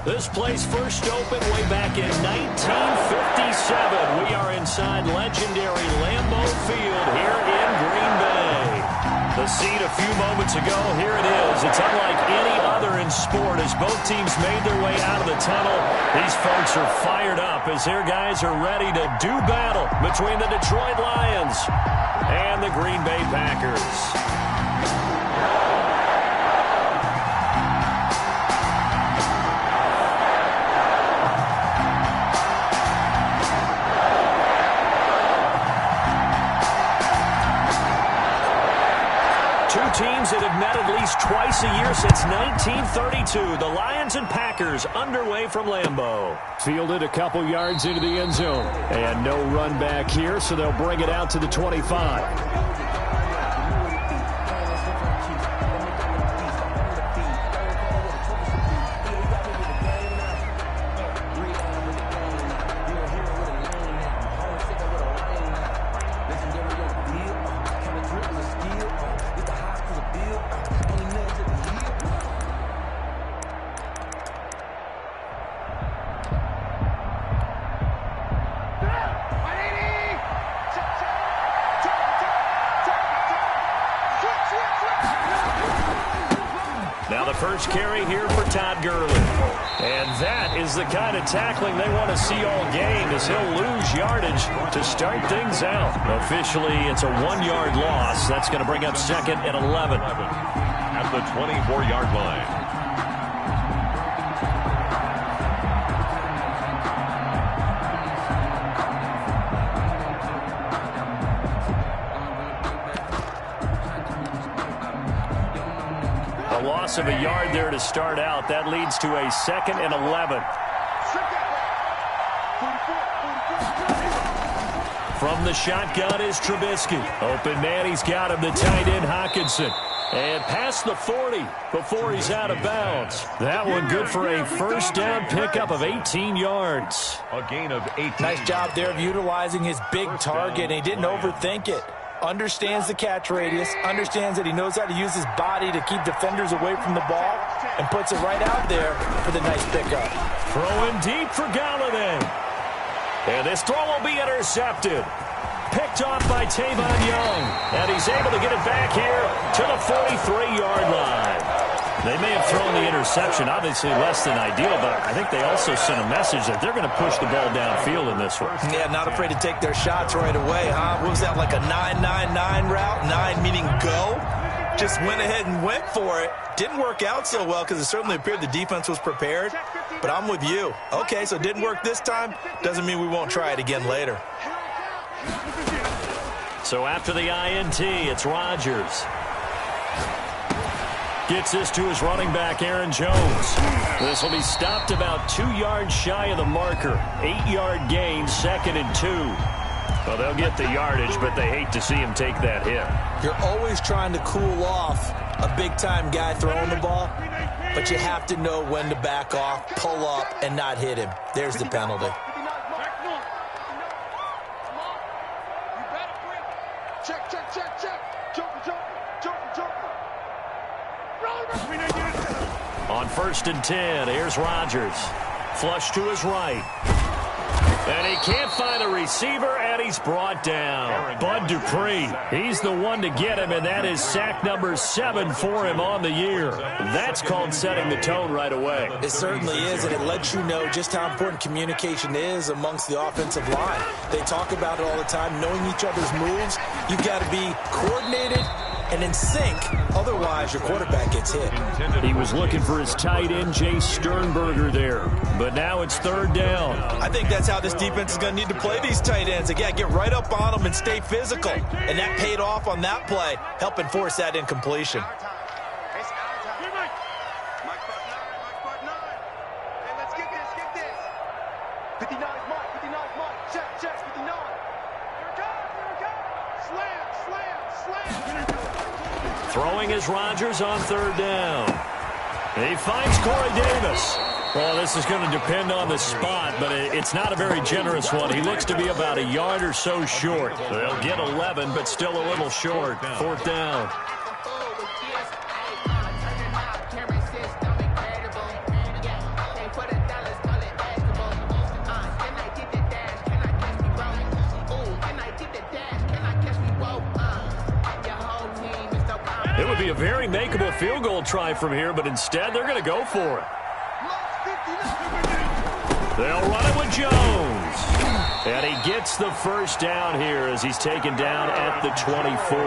This place first opened way back in 1957. We are inside legendary Lambeau Field here in Green Bay. The scene a few moments ago, here it is. It's unlike any other in sport as both teams made their way out of the tunnel. These folks are fired up as their guys are ready to do battle between the Detroit Lions and the Green Bay Packers. Teams that have met at least twice a year since 1932. The Lions and Packers underway from Lambeau. Fielded a couple yards into the end zone. And no run back here, so they'll bring it out to the 25. Now the first carry here for Todd Gurley. And that is the kind of tackling they want to see all game as he'll lose yardage to start things out. Officially, it's a 1-yard loss. That's going to bring up second and 11. At the 24-yard line. Loss of a yard there to start out. That leads to a second and 11. From the shotgun is Trubisky. Open man, he's got him, the tight end Hockenson. And past the 40 before he's out of bounds. That one good for a first down pickup of 18 yards. A gain of 18. Nice job there of utilizing his big target, and he didn't overthink it. Understands the catch radius, understands that he knows how to use his body to keep defenders away from the ball, and puts it right out there for the nice pickup. Throwing deep for Galladay. And this throw will be intercepted. Picked off by Tavon Young. And he's able to get it back here to the 43-yard line. They may have thrown the interception, obviously less than ideal, but I think they also sent a message that they're going to push the ball downfield in this one. Yeah, not afraid to take their shots right away, huh? What was that, like a 9-9-9 route? 9 meaning go? Just went ahead and went for it. Didn't work out so well because it certainly appeared the defense was prepared, but I'm with you. Okay, so it didn't work this time. Doesn't mean we won't try it again later. So after the INT, it's Rodgers. Gets this to his running back, Aaron Jones. This will be stopped about 2 yards shy of the marker. 8-yard gain, second and 2. Well, they'll get the yardage, but they hate to see him take that hit. You're always trying to cool off a big-time guy throwing the ball, but you have to know when to back off, pull up, and not hit him. There's the penalty. On 1st and 10, here's Rodgers. Flush to his right. And he can't find a receiver, and he's brought down. Bud Dupree, he's the one to get him, and that is sack number 7 for him on the year. That's called setting the tone right away. It certainly is, and it lets you know just how important communication is amongst the offensive line. They talk about it all the time, knowing each other's moves. You've got to be coordinated and in sync, otherwise your quarterback gets hit. He was looking for his tight end, Jay Sternberger there, but now it's 3rd down. I think that's how this defense is going to need to play these tight ends. Again, get right up on them and stay physical, and that paid off on that play, helping force that incompletion. Throwing is Rodgers on 3rd down. He finds Corey Davis. Well, this is going to depend on the spot, but it's not a very generous one. He looks to be about a yard or so short. They'll get 11, but still a little short. 4th down. be a very makeable field goal try from here, but instead they're going to go for it. They'll run it with Jones. And he gets the first down here as he's taken down at the 24.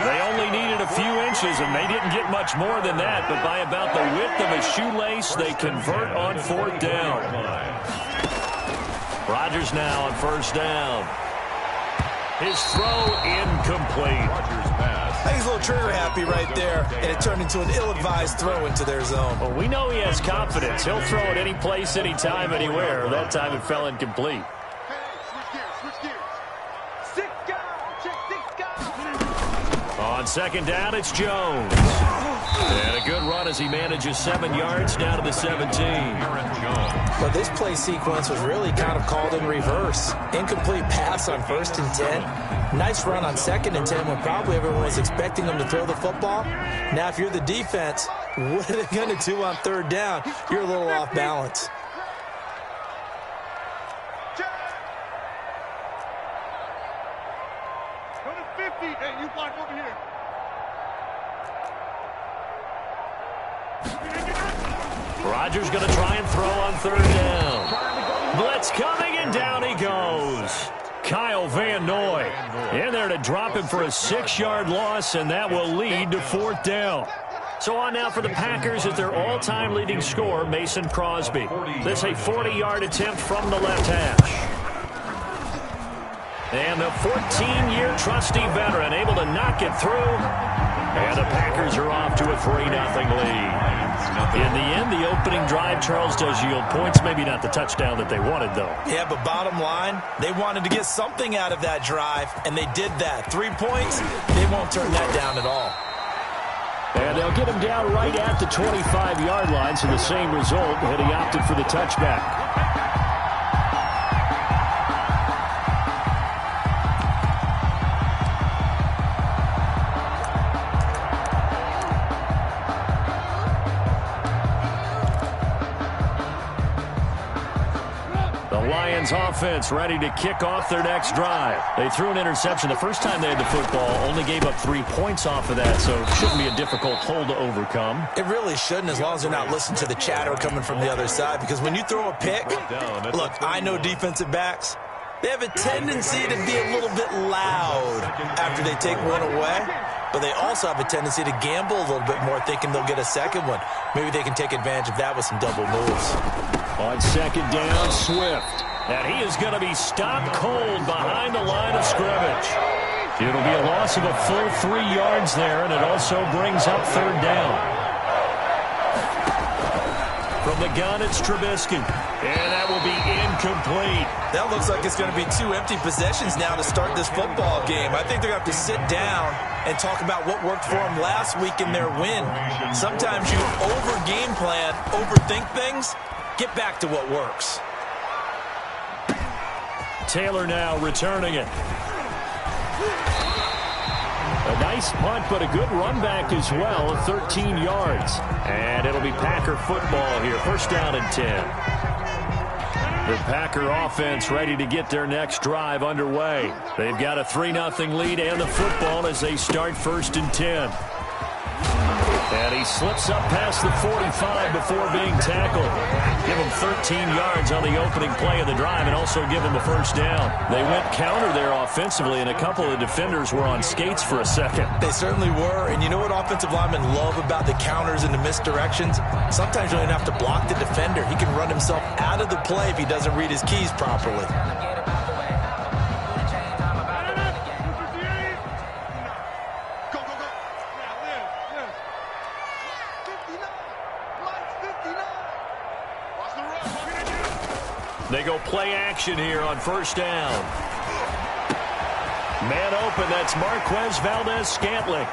They only needed a few inches, and they didn't get much more than that, but by about the width of a shoelace, they convert on 4th down. Rodgers now on 1st down. His throw incomplete. I think he's a little trigger happy right there, and it turned into an ill-advised throw into their zone. Well, we know he has confidence. He'll throw it any place, anytime, anywhere. That time it fell incomplete. On 2nd down, it's Jones. And a good run as he manages 7 yards down to the 17. But this play sequence was really kind of called in reverse. Incomplete pass on 1st and 10. Nice run on 2nd and 10 when probably everyone was expecting them to throw the football. Now, if you're the defense, what are they going to do on 3rd down? You're a little off balance. Go to 50. Hey, you block over here. Rodgers going to try and throw on 3rd down. Blitz coming, and down he goes. Kyle Van Noy in there to drop him for a 6-yard loss, and that will lead to 4th down. So on now for the Packers at their all-time leading scorer, Mason Crosby. This a 40-yard attempt from the left hash. And the 14-year trusty veteran able to knock it through. And the Packers are off to a 3-0 lead. In the end, the opening drive, Charles, does yield points. Maybe not the touchdown that they wanted, though. Yeah, but bottom line, they wanted to get something out of that drive, and they did that. 3 points, they won't turn that down at all. And they'll get him down right at the 25-yard line, so the same result, and he opted for the touchback. Offense ready to kick off their next drive. They threw an interception the first time they had the football, only gave up 3 points off of that, so it shouldn't be a difficult hole to overcome. It really shouldn't, as long as they're not listening to the chatter coming from the other side, because when you throw a pick, look, I know defensive backs, they have a tendency to be a little bit loud after they take one away, but they also have a tendency to gamble a little bit more, thinking they'll get a second one. Maybe they can take advantage of that with some double moves. On 2nd down, Swift. And he is going to be stopped cold behind the line of scrimmage. It'll be a loss of a full 3 yards there, and it also brings up 3rd down. From the gun, it's Trubisky. And that will be incomplete. That looks like it's going to be 2 empty possessions now to start this football game. I think they're going to have to sit down and talk about what worked for them last week in their win. Sometimes you over-game plan, overthink things, get back to what works. Taylor now returning it. A nice punt, but a good run back as well of 13 yards. And it'll be Packer football here. 1st down and 10. The Packer offense ready to get their next drive underway. They've got a 3-0 lead and the football as they start 1st and 10. And he slips up past the 45 before being tackled. Give him 13 yards on the opening play of the drive and also give him a 1st down. They went counter there offensively, and a couple of defenders were on skates for a second. They certainly were, and you know what offensive linemen love about the counters and the misdirections? Sometimes you don't even have to block the defender. He can run himself out of the play if he doesn't read his keys properly. They go play action here on 1st down. Man open, that's Marquez Valdez-Scantling.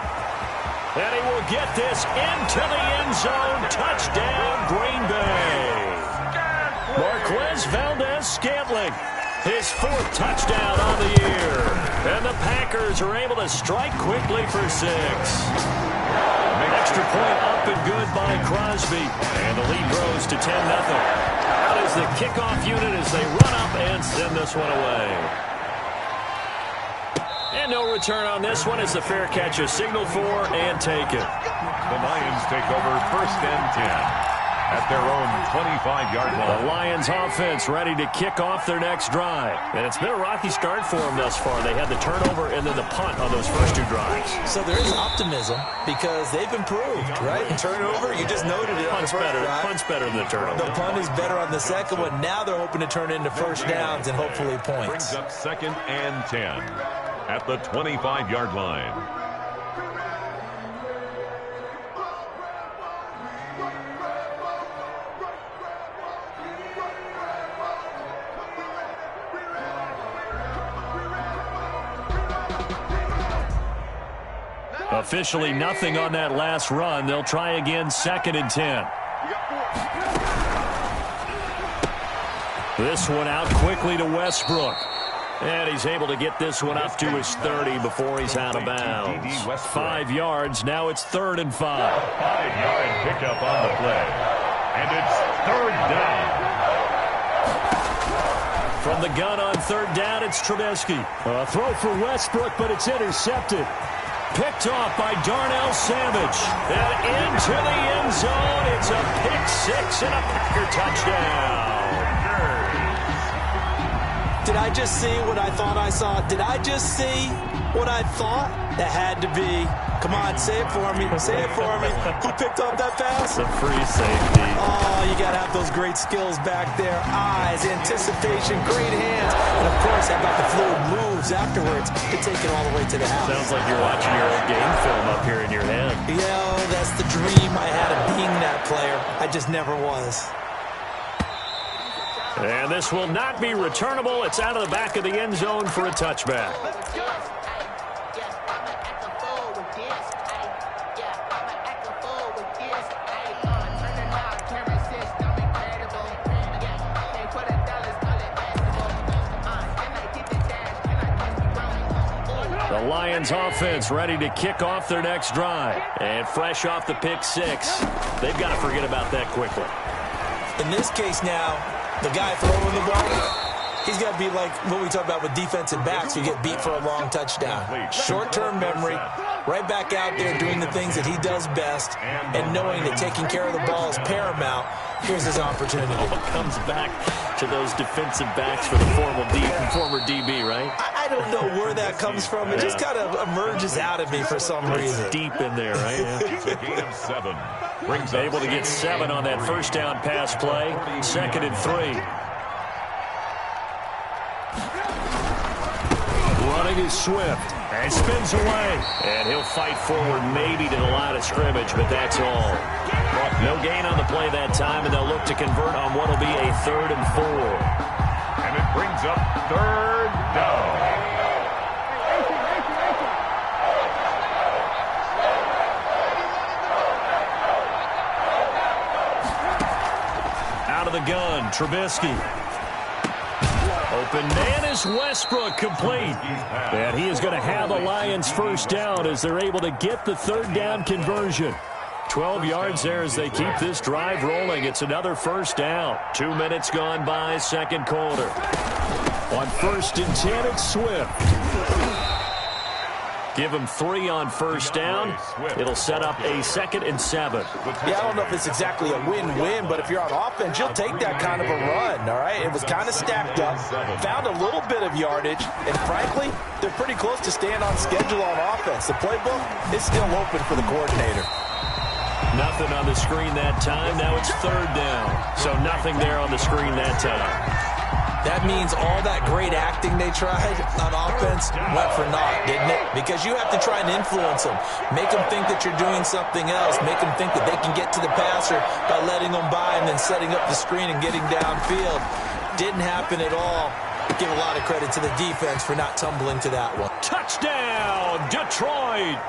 And he will get this into the end zone. Touchdown, Green Bay. Marquez Valdez-Scantling, his 4th touchdown on the year. And the Packers are able to strike quickly for 6. Extra point up and good by Crosby. And the lead grows to 10-0. Out is the kickoff unit as they run up and send this one away. And no return on this one as the fair catch is signaled for and taken. The Lions take over 1st and 10 at their own 25-yard line. The Lions offense ready to kick off their next drive. And it's been a rocky start for them thus far. They had the turnover and then the punt on those first 2 drives. So there is optimism because they've improved, right? And turnover, you just noted it. Punt's better than the turnover. The punt is better on the second one. Now they're hoping to turn into first downs and hopefully points. Brings up 2nd and 10 at the 25-yard line. Officially nothing on that last run. They'll try again 2nd and 10. This one out quickly to Westbrook. And he's able to get this one up to his 30 before he's out of bounds. 5 yards. Now it's 3rd and 5. 5-yard pickup on the play. And it's 3rd down. From the gun on 3rd down, it's Trubisky. A throw for Westbrook, but it's intercepted. Picked off by Darnell Savage. And into the end zone. It's a pick 6 and a Packer touchdown. Did I just see what I thought I saw? Did I just see what I thought? That had to be. Come on, say it for me. Say it for me. Who picked up that pass? The free safety. Oh, you got to have those great skills back there. Eyes, anticipation, great hands. And, of course, how about the fluid moves afterwards to take it all the way to the house. Sounds like you're watching your own game film up here in your head. Yeah, that's the dream I had of being that player. I just never was. And this will not be returnable. It's out of the back of the end zone for a touchback. The Lions offense ready to kick off their next drive. And fresh off the pick 6. They've got to forget about that quickly. In this case now, the guy throwing the ball, he's got to be like what we talk about with defensive backs who get beat for a long touchdown. Short-term memory, right back out there doing the things that he does best, and knowing that taking care of the ball is paramount. Here's his opportunity. It comes back to those defensive backs for the former DB, right? I don't know where that comes from. It just kind of emerges out of me for some reason. It's deep in there, right? Yeah. It's a gain of 7. Able to get 7 on that first down pass play. 2nd and 3. Running is Swift. And spins away. And he'll fight forward maybe to the line of scrimmage, but that's all. No gain on the play that time, and they'll look to convert on what will be a 3rd and 4. And it brings up 3rd down. Out of the gun, Trubisky. Open man is Westbrook, complete. And he is going to have a Lions first down as they're able to get the 3rd down conversion. 12 yards there as they keep this drive rolling. It's another first down. 2 minutes gone by, 2nd quarter. On 1st and 10, it's Swift. Give him 3 on first down. It'll set up a 2nd and 7. Yeah, I don't know if it's exactly a win-win, but if you're on offense, you'll take that kind of a run, all right? It was kind of stacked up, found a little bit of yardage, and frankly, they're pretty close to staying on schedule on offense. The playbook is still open for the coordinator. Nothing on the screen that time. Now it's 3rd down. So nothing there on the screen that time. That means all that great acting they tried on offense went for naught, didn't it? Because you have to try and influence them. Make them think that you're doing something else. Make them think that they can get to the passer by letting them by and then setting up the screen and getting downfield. Didn't happen at all. Give a lot of credit to the defense for not tumbling to that one. Touchdown, Detroit!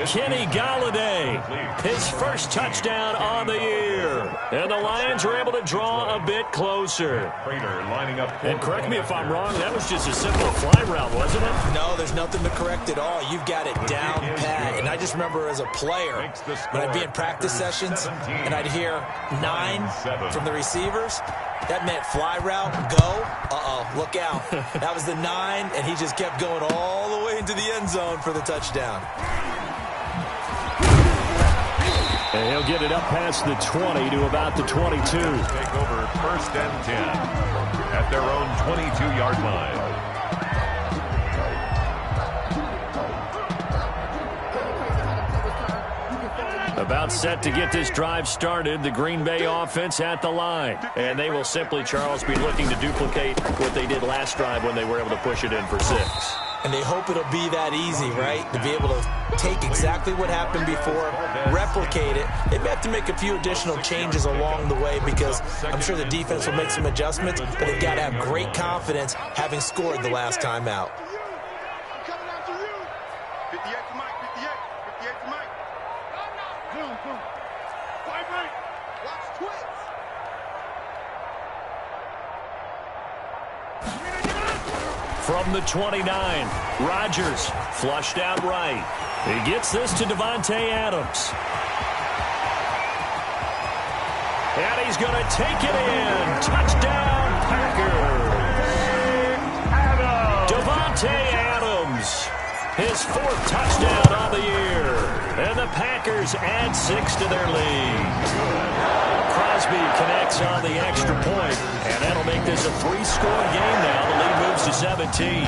Kenny Golladay, his first touchdown on the year. And the Lions are able to draw a bit closer. Lining up. And correct me if I'm wrong, that was just a simple fly route, wasn't it? No, there's nothing to correct at all. You've got it down pat. And I just remember as a player, when I'd be in practice sessions and I'd hear 9 from the receivers, that meant fly route, go. Uh-oh, look out. That was the 9, and he just kept going all the way into the end zone for the touchdown. And he'll get it up past the 20 to about the 22. Take over 1st and 10 at their own 22-yard line. About set to get this drive started, the Green Bay offense at the line. And they will simply, Charles, be looking to duplicate what they did last drive when they were able to push it in for 6. And they hope it'll be that easy, right? To be able to take exactly what happened before, replicate it. They may have to make a few additional changes along the way because I'm sure the defense will make some adjustments, but they've got to have great confidence having scored the last time out. From the 29, Rodgers flushed out right. He gets this to Davante Adams. And he's going to take it in. Touchdown, Packers. Davante Adams, his 4th touchdown on the year. And the Packers add 6 to their lead. Crosby connects on the extra point, and that'll make this a 3-score game now. The lead moves to 17.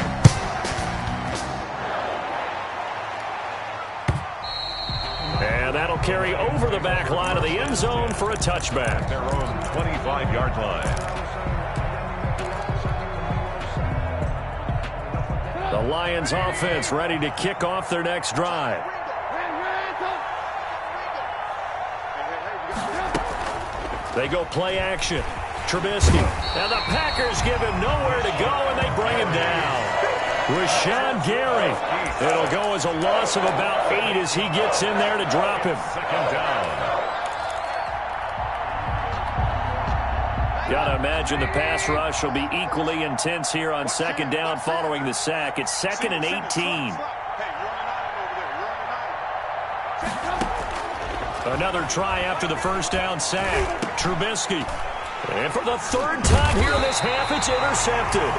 And that'll carry over the back line of the end zone for a touchback. Their own 25-yard line. The Lions offense ready to kick off their next drive. They go play action. Trubisky. And the Packers give him nowhere to go, and they bring him down. Rashawn Gary. It'll go as a loss of about 8 as he gets in there to drop him. 2nd down. Got to imagine the pass rush will be equally intense here on 2nd down following the sack. It's 2nd and 18. Another try after the first down sack. Trubisky. And for the 3rd time here in this half, it's intercepted.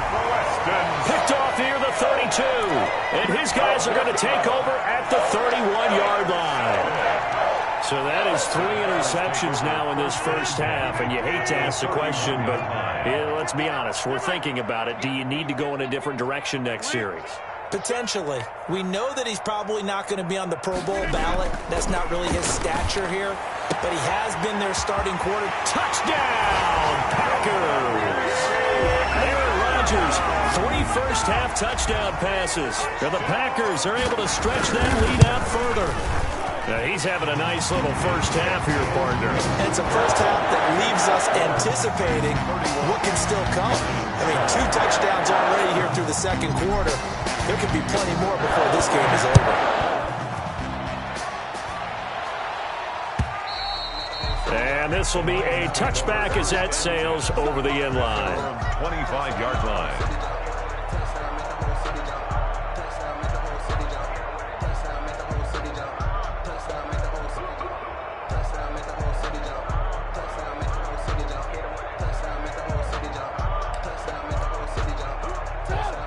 Picked off here, the 32. And his guys are going to take over at the 31-yard line. So that is 3 interceptions now in this first half. And you hate to ask the question, but let's be honest. We're thinking about it. Do you need to go in a different direction next series? Potentially. We know that he's probably not going to be on the Pro Bowl ballot. That's not really his stature here. But he has been their starting quarter. Touchdown, Packers! Aaron Rodgers, 3 first-half touchdown passes. And the Packers are able to stretch that lead out further. Now he's having a nice little first half here, partner. And it's a first half that leaves us anticipating what can still come. I mean, 2 touchdowns already here through the 2nd quarter. There could be plenty more before this game is over. And this will be a touchback as that sails over the end line. 25-yard line.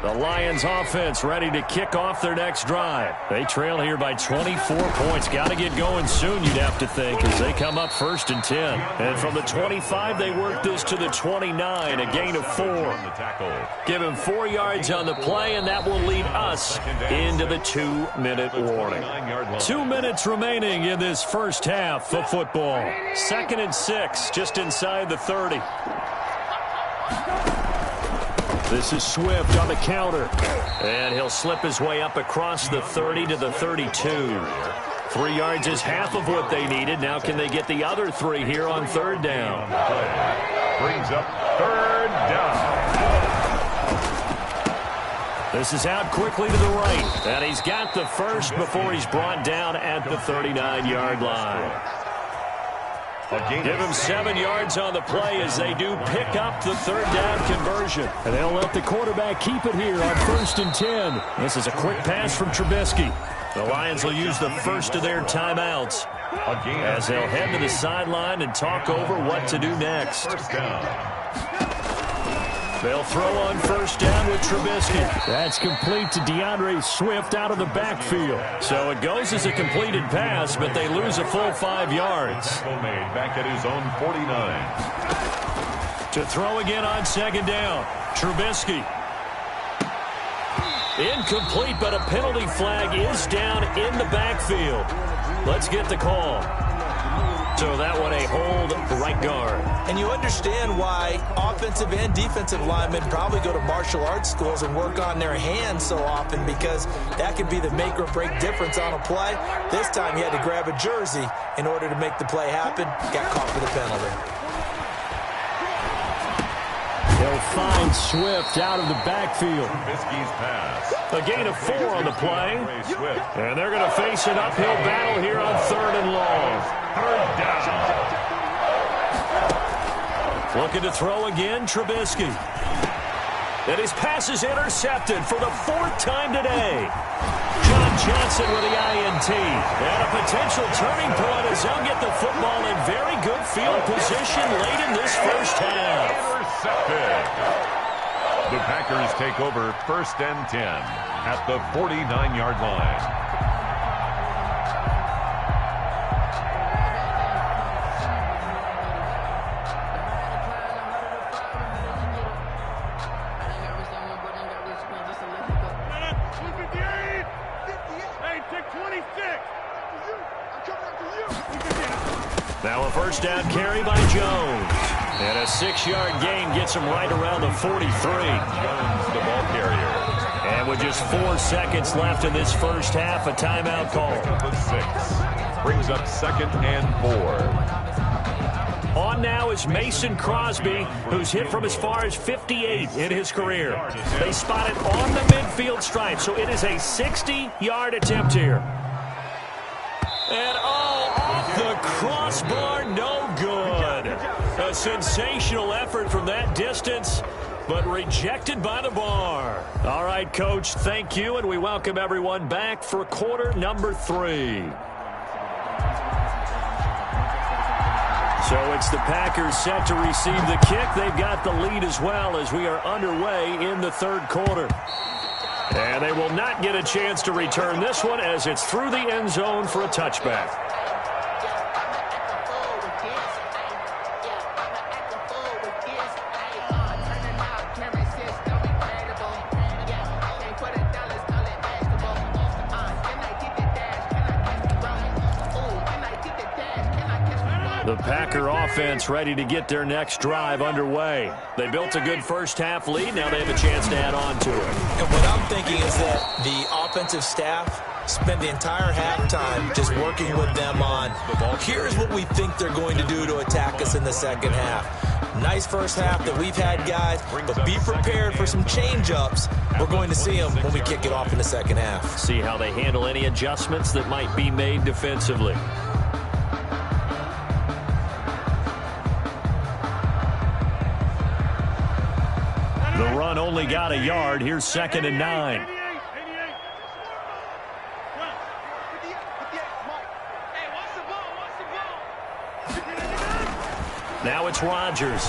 The Lions offense ready to kick off their next drive. They trail here by 24 points. Got to get going soon, you'd have to think, as they come up 1st and 10. And from the 25, they work this to the 29, a gain of 4. Give him 4 yards on the play, and that will lead us into the 2-minute warning. 2 minutes remaining in this first half of football. 2nd and 6, just inside the 30. This is Swift on the counter. And he'll slip his way up across the 30 to the 32. 3 yards is half of what they needed. Now can they get the other 3 here on 3rd down? Brings up 3rd down. This is out quickly to the right. And he's got the first before he's brought down at the 39-yard line. Give him 7 yards on the play as they do pick up the third down conversion. And they'll let the quarterback keep it here on 1st and 10. This is a quick pass from Trubisky. The Lions will use the first of their timeouts as they'll head to the sideline and talk over what to do next. They'll throw on 1st down with Trubisky. That's complete to DeAndre Swift out of the backfield. So it goes as a completed pass, but they lose a full 5 yards. Back at his own 49. To throw again on 2nd down. Trubisky. Incomplete, but a penalty flag is down in the backfield. Let's get the call. So that one a hold right guard. And you understand why offensive and defensive linemen probably go to martial arts schools and work on their hands so often, because that can be the make or break difference on a play. This time he had to grab a jersey in order to make the play happen. Got caught for the penalty. They'll find Swift out of the backfield. Trubisky's pass. A gain of 4 on the play. And they're going to face an uphill battle here on 3rd and long. 3rd down. Looking to throw again, Trubisky. And his pass is intercepted for the 4th time today. John Johnson with the INT. And a potential turning point as they'll get the football in very good field position late in this first half. Intercepted. The Packers take over 1st and 10 at the 49-yard line. Now a 1st down carry by Jones. And a 6-yard gain gets him right around the 43. Jones, the ball carrier. And with just 4 seconds left in this first half, a timeout call. The 6 brings up 2nd and 4. On now is Mason Crosby, who's hit from as far as 58 in his career. They spot it on the midfield stripe, so it is a 60-yard attempt here. And off the crossbar, no good. A sensational effort from that distance, but rejected by the bar. All right, Coach, thank you, and we welcome everyone back for quarter number 3. So it's the Packers set to receive the kick. They've got the lead as well as we are underway in the 3rd quarter. And they will not get a chance to return this one as it's through the end zone for a touchback. The Packer offense ready to get their next drive underway. They built a good first half lead. Now they have a chance to add on to it. And what I'm thinking is that the offensive staff spend the entire halftime just working with them on, here's what we think they're going to do to attack us in the second half. Nice first half that we've had, guys, but be prepared for some change-ups. We're going to see them when we kick it off in the second half. See how they handle any adjustments that might be made defensively. The run only got a yard. Here's 2nd and 9. Now it's Rodgers.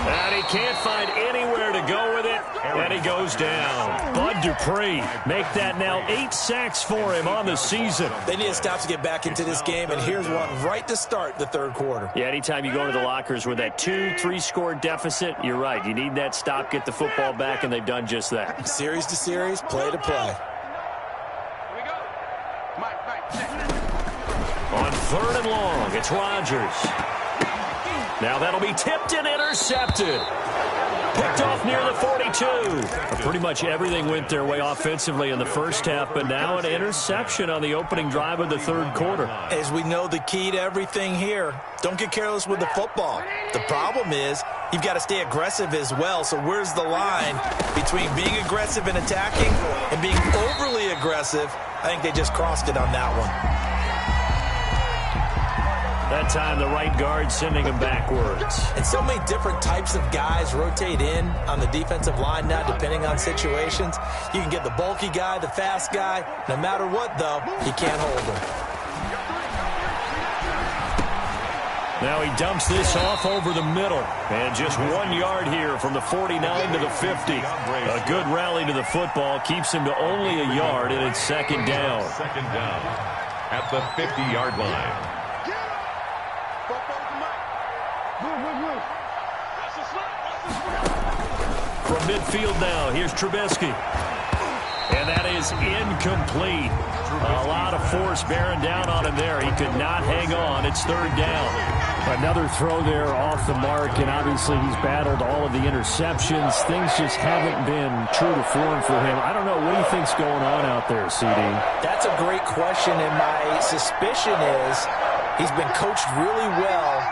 And he can't find anywhere to go with it, and he goes down. Bud Dupree make that now 8 sacks for him on the season. They need a stop to get back into this game, and here's one right to start the 3rd quarter. Yeah, anytime you go to the lockers with that 2-3 score deficit, you're right. You need that stop, get the football back, and they've done just that. Series to series, play to play. On 3rd and long, it's Rodgers. Now that'll be tipped and intercepted. Picked off near the 42. Pretty much everything went their way offensively in the first half, but now an interception on the opening drive of the 3rd quarter. As we know, the key to everything here, don't get careless with the football. The problem is you've got to stay aggressive as well, so where's the line between being aggressive and attacking and being overly aggressive? I think they just crossed it on that one. That time the right guard sending him backwards. And so many different types of guys rotate in on the defensive line now, depending on situations. You can get the bulky guy, the fast guy. No matter what, though, he can't hold him. Now he dumps this off over the middle. And just 1 yard here from the 49 to the 50. A good rally to the football keeps him to only a yard, and it's second down. Second down at the 50-yard line. From midfield now, here's Trubisky. And that is incomplete. A lot of force bearing down on him there. He could not hang on. It's third down. Another throw there off the mark, and obviously he's battled all of the interceptions. Things just haven't been true to form for him. I don't know. What do you think's going on out there, CD? That's a great question, and my suspicion is he's been coached really well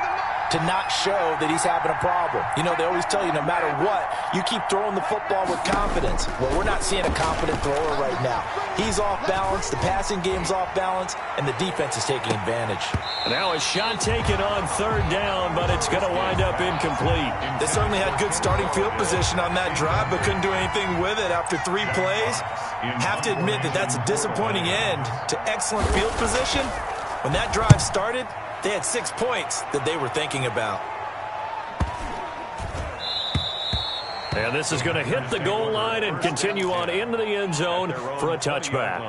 to not show that he's having a problem. You know, they always tell you no matter what, you keep throwing the football with confidence. Well, we're not seeing a confident thrower right now. He's off balance, the passing game's off balance, and the defense is taking advantage. Now a shot taken on third down, but it's going to wind up incomplete. They certainly had good starting field position on that drive, but couldn't do anything with it after 3 plays. Have to admit that that's a disappointing end to excellent field position. When that drive started, they had 6 points that they were thinking about. And this is going to hit the goal line and continue on into the end zone for a touchback.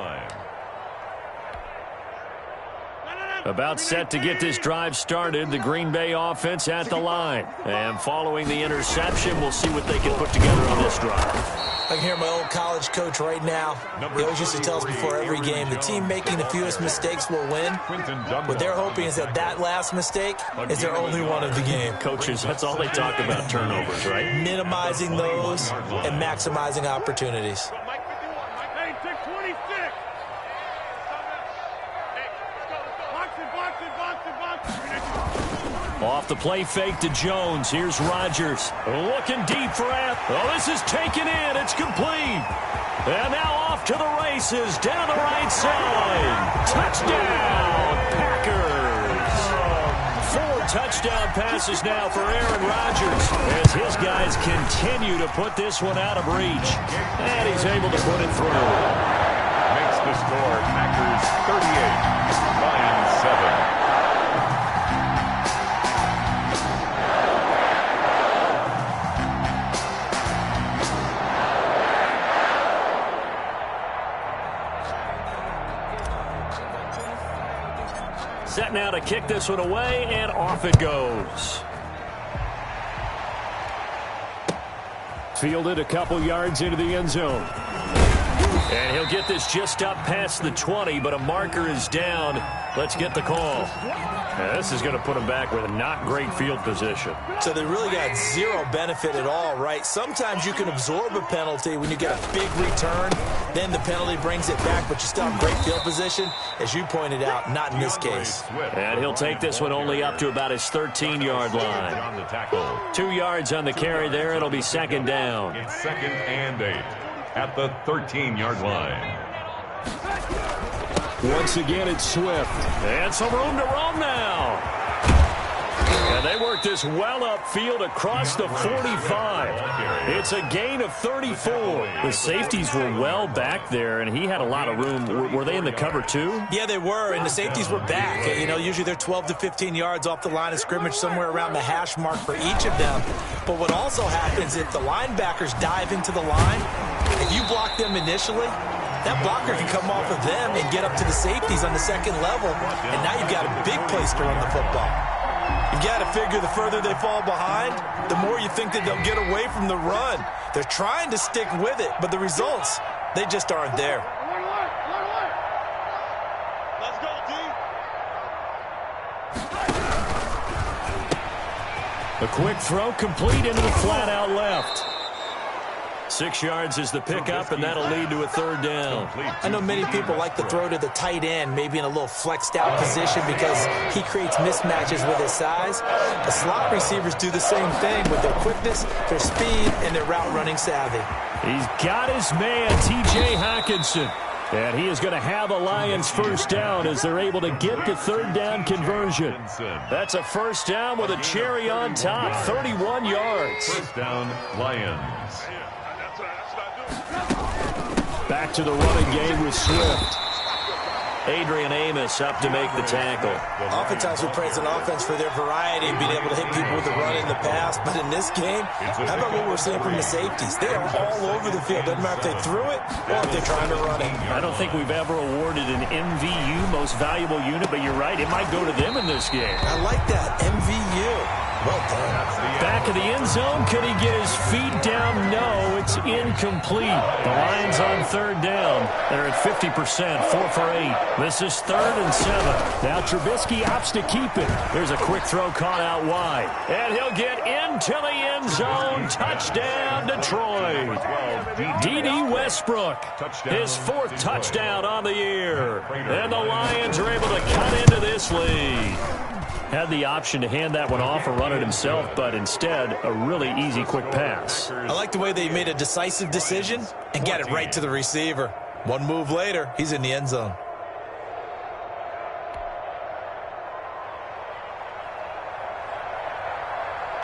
About set to get this drive started, the Green Bay offense at the line. And following the interception, we'll see what they can put together on this drive. I can hear my old college coach right now. He always used to tell us before every game, the team making the fewest mistakes will win. What they're hoping is that that last mistake is their only one of the game. Coaches, that's all they talk about, turnovers, right? Minimizing those and maximizing opportunities. Hey, 626. Off the play fake to Jones. Here's Rodgers. Looking deep for Ath. Oh, this is taken in. It's complete. And now off to the races. Down the right side. Touchdown, Packers. 4 touchdown passes now for Aaron Rodgers as his guys continue to put this one out of reach. And he's able to put it through. Makes the score Packers 38, Lions 7. Set now to kick this one away, and off it goes. Fielded a couple yards into the end zone. And he'll get this just up past the 20, but a marker is down. Let's get the call. Now, this is going to put him back with a not great field position. So they really got zero benefit at all, right? Sometimes you can absorb a penalty when you get a big return. Then the penalty brings it back, but you still have great field position. As you pointed out, not in this case. And he'll take this one only up to about his 13-yard line. 2 yards on the carry there. It'll be second down. It's second and 8 at the 13-yard line. Once again, it's Swift. And some room to roam now. And they work this well upfield across the 45. It's a gain of 34. The safeties were well back there, and he had a lot of room. Were they in the cover too? Yeah, they were, and the safeties were back. You know, usually they're 12 to 15 yards off the line of scrimmage, somewhere around the hash mark for each of them. But what also happens if the linebackers dive into the line, if you block them initially, that blocker can come off of them and get up to the safeties on the second level, and now you've got a big place to run the football. You've got to figure the further they fall behind, the more you think that they'll get away from the run. They're trying to stick with it, but the results, they just aren't there. Let's go, D. A quick throw complete into the flat-out left. 6 yards is the pickup, and that'll lead to a third down. I know many people like to throw to the tight end, maybe in a little flexed out position because he creates mismatches with his size. The slot receivers do the same thing with their quickness, their speed, and their route running savvy. He's got his man, T.J. Hockenson. And he is going to have a Lions first down as they're able to get the third down conversion. That's a first down with a cherry on top, 31 yards. First down, Lions. Back to the running game with Swift. Adrian Amos up to make the tackle. Oftentimes we praise an offense for their variety and being able to hit people with the run in the pass. But in this game, how about what we're seeing from the safeties? They are all over the field. Doesn't matter if they threw it or if they're trying to run it. I don't think we've ever awarded an MVU, most valuable unit, but you're right. It might go to them in this game. I like that. MVU. Well done. Back of the end zone. Could he get his feet down? No, it's incomplete. The Lions on third down. They're at 50%, 4 for 8. This is 3rd and 7. Now Trubisky opts to keep it. There's a quick throw caught out wide. And he'll get into the end zone. Touchdown, Detroit. D.D. Westbrook, his 4th touchdown on the year. And the Lions are able to cut into this lead. Had the option to hand that one off or run it himself, but instead, a really easy, quick pass. I like the way they made a decisive decision and got it right to the receiver. One move later, he's in the end zone.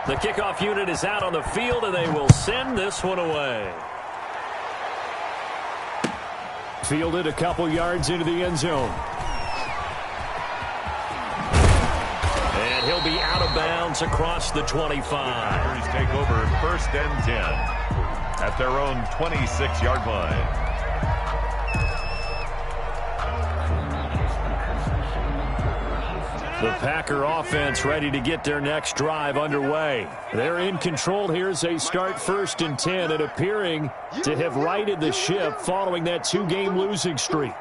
The kickoff unit is out on the field, and they will send this one away. Fielded a couple yards into the end zone. And he'll be out of bounds across the 25. Packers take over 1st and 10 at their own 26-yard line. The Packer offense ready to get their next drive underway. They're in control here as they start 1st and 10 and appearing to have righted the ship following that 2-game losing streak.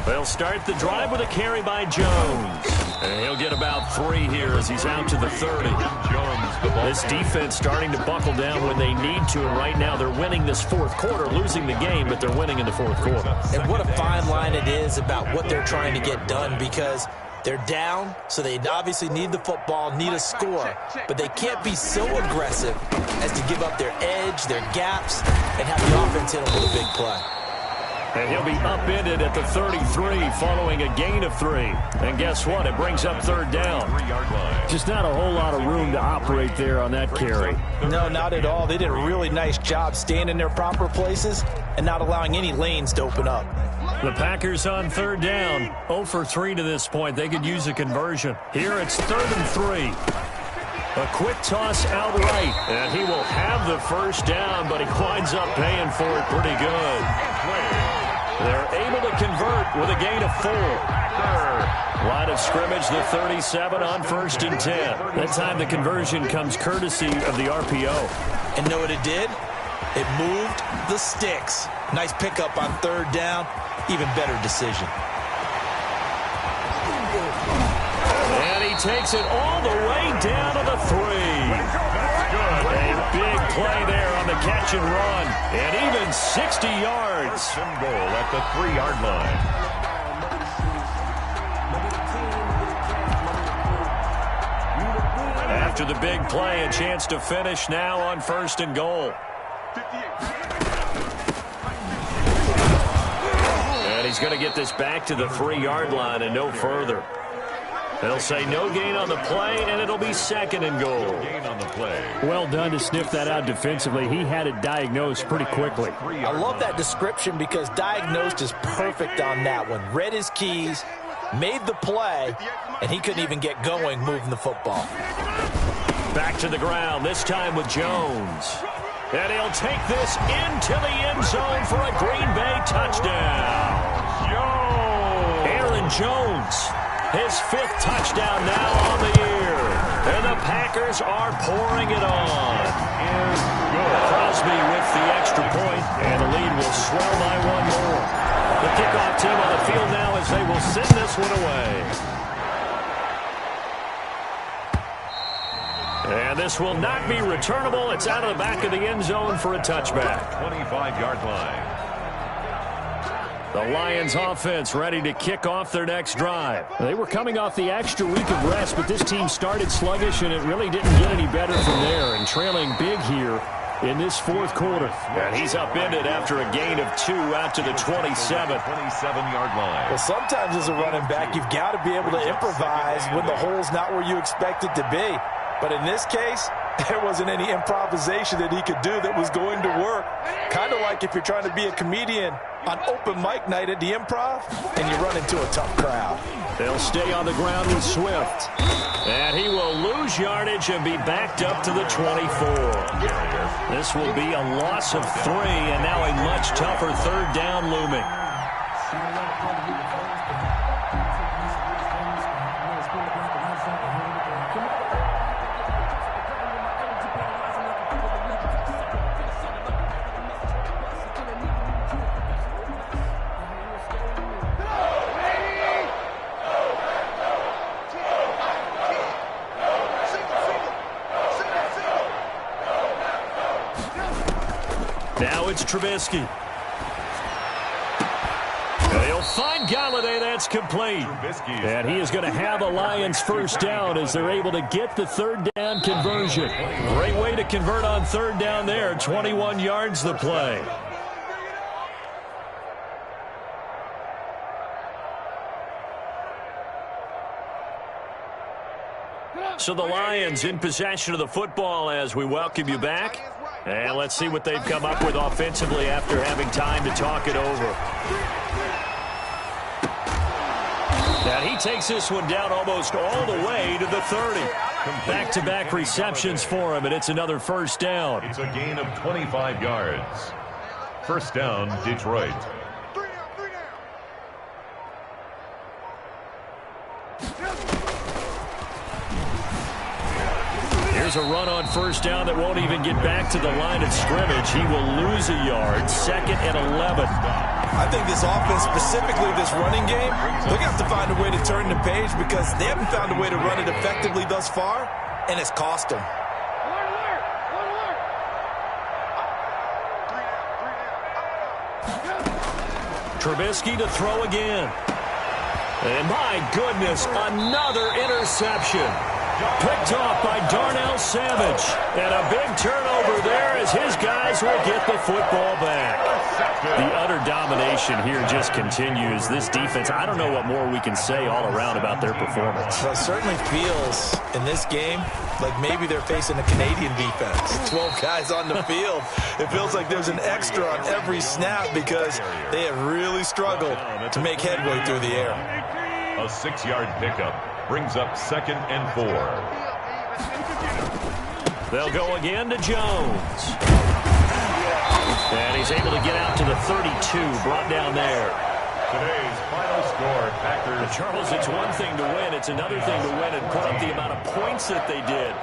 They'll start the drive with a carry by Jones. And he'll get about 3 here as he's out to the 30. This defense starting to buckle down when they need to, and right now they're winning this 4th quarter, losing the game, but they're winning in the 4th quarter. And what a fine line it is about what they're trying to get done, because they're down, so they obviously need the football, need a score, but they can't be so aggressive as to give up their edge, their gaps, and have the offense hit them with a big play. And he'll be upended at the 33 following a gain of 3. And guess what? It brings up 3rd down. Just not a whole lot of room to operate there on that carry. No, not at all. They did a really nice job staying in their proper places and not allowing any lanes to open up. The Packers on 3rd down. 0 for 3 to this point. They could use a conversion. Here it's 3rd and 3. A quick toss out right. And he will have the first down, but he winds up paying for it pretty good. They're able to convert with a gain of 4. Line of scrimmage, the 37 on 1st and 10. That time the conversion comes courtesy of the RPO. And know what it did? It moved the sticks. Nice pickup on 3rd down. Even better decision. And he takes it all the way down to the 3. A big play there on the catch and run. And even 60 yards. And goal at the 3-yard line. After the big play, a chance to finish now on 1st and goal. And he's going to get this back to the 3-yard line and no further. They'll say no gain on the play, and it'll be 2nd and goal. Gain on the play. Well done to sniff that out defensively. He had it diagnosed pretty quickly. I love that description because diagnosed is perfect on that one. Read his keys, made the play, and he couldn't even get going moving the football. Back to the ground, this time with Jones. And he'll take this into the end zone for a Green Bay touchdown. Aaron Jones. His 5th touchdown now on the year. And the Packers are pouring it on. Crosby with the extra point, and the lead will swell by 1 more. The kickoff team on the field now as they will send this one away. And this will not be returnable. It's out of the back of the end zone for a touchback. 25-yard line. The Lions offense ready to kick off their next drive. They were coming off the extra week of rest, but this team started sluggish, and it really didn't get any better from there. And trailing big here in this fourth quarter. And he's upended after a gain of 2 out to the 27. 27-yard line. Well, sometimes as a running back, you've got to be able to improvise when the hole's not where you expect it to be. But in this case, there wasn't any improvisation that he could do that was going to work. Kind of like if you're trying to be a comedian on open mic night at the Improv and you run into a tough crowd. They'll stay on the ground with Swift. And he will lose yardage and be backed up to the 24. This will be a loss of 3, and now a much tougher third down looming. Now it's Trubisky. They'll find Galladay. That's complete. And he is going to have a Lions first down as they're able to get the third down conversion. Great way to convert on third down there. 21 yards the play. So the Lions in possession of the football as we welcome you back. And let's see what they've come up with offensively after having time to talk it over. And he takes this one down almost all the way to the 30. Back-to-back receptions for him, and it's another first down. It's a gain of 25 yards. First down, Detroit. Here's a run on first down that won't even get back to the line of scrimmage. He will lose a yard. 2nd and 11. I think this offense, specifically this running game, they're going to have to find a way to turn the page because they haven't found a way to run it effectively thus far, and it's cost them. Trubisky to throw again. And my goodness, another interception. Picked off by Darnell Savage. And a big turnover there as his guys will get the football back. The utter domination here just continues. This defense, I don't know what more we can say all around about their performance. Well, it certainly feels in this game like maybe they're facing a Canadian defense. 12 guys on the field. It feels like there's an extra on every snap because they have really struggled to make headway through the air. A 6-yard pickup brings up 2nd and 4. They'll go again to Jones. And he's able to get out to the 32, brought down there. Today's final score, Packers. Charles, it's one thing to win. It's another thing to win and put up the amount of points that they did.